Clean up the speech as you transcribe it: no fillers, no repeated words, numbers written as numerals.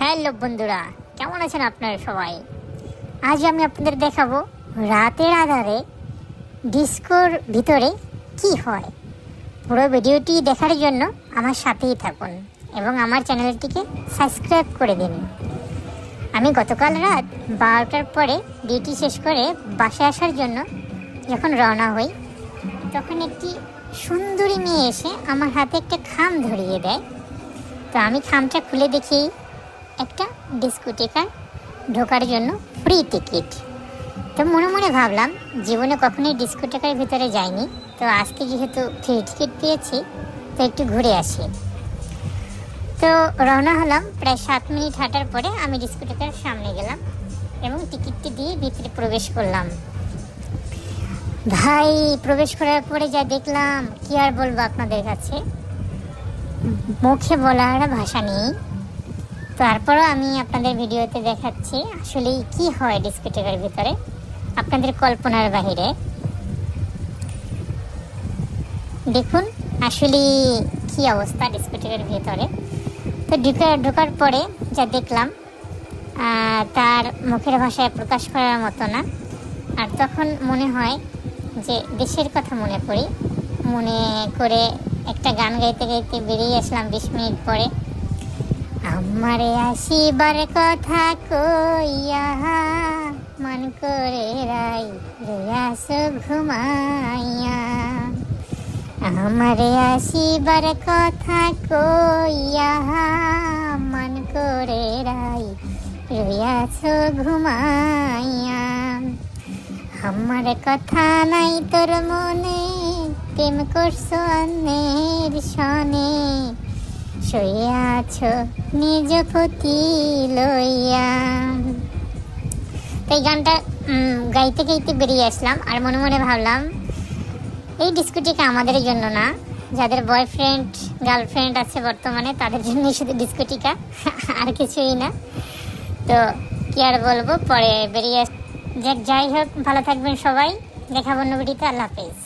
Hello বন্ধুরা, কেমন আছেন আপনারা সবাই? আজ আমি আপনাদের দেখাবো রাতের আধারে ডিস্কোর ভিতরে কি হয়। পুরো ভিডিওটি দেখার জন্য আমার সাথেই থাকুন এবং আমার চ্যানেলটিকে সাবস্ক্রাইব করে দিন। আমি গতকাল রাত 12টার পরে ডিউটি শেষ করে বাসায় আসার জন্য যখন রওনা হই, তখন একটি সুন্দরী মেয়ে এসে আমার হাতে একটা খাম ধরিয়ে দেয়। তো আমি খামটা খুলে দেখি একটা ডিস্কোটেকার ঢোকার জন্য ফ্রি টিকিট। তো মনে মনে ভাবলাম জীবনে কখনোই ডিস্কোটেকার ভিতরে যাইনি, তো আজকে যেহেতু ফ্রি টিকিট পেয়েছি তো একটু ঘুরে আসি। তো রওনা হলাম। প্রায় 7 মিনিট হাঁটার পরে আমি ডিস্কোটেকার সামনে গেলাম এবং টিকিটটি দিয়ে ভিতরে প্রবেশ করলাম। ভাই, প্রবেশ করার পরে যা দেখলাম কি আর বলবো আপনাদের কাছে, মুখে বলার ভাষা নেই। তারপরও আমি আপনাদের ভিডিওতে দেখাচ্ছি আসলে কি হয় ডিস্কোটেকার ভিতরে, আপনাদের কল্পনার বাহিরে। দেখুন আসলে কি অবস্থা ডিস্কোটেকার ভিতরে। তো ঢোকার পরে যা দেখলাম তার মুখের ভাষায় প্রকাশ করার মতো না। আর তখন মনে হয় যে দেশের কথা মনে করে একটা গান গাইতে গাইতে বেরিয়ে আসলাম 20 মিনিট পরে। আমারে আসিবার কথা কইয়া মন করে রাই রইয়াছ ঘুমাইয়া। আমারে আসিবার কথা কইয়া মন করে রাই রইয়াছ ঘুমাইয়া। আমার কথা নাই তোর মনে, প্রেম করছো অন্যের সনে, শুইয়াছ নিজ পতি লইয়া। এই গানটা গাইতে গাইতে বেরিয়ে আসলাম আর মনে মনে ভাবলাম এই ডিস্কোটেকা আমাদের জন্য না, যাদের বয়ফ্রেন্ড গার্লফ্রেন্ড আছে বর্তমানে তাদের জন্য শুধু ডিস্কোটেকা, আর কিছুই না। তো কি আর বলবো, পরে বেরিয়ে যাই হোক, ভালো থাকবেন সবাই, দেখাবো অন্য ভিডিওতে। আল্লাহ হাফেজ।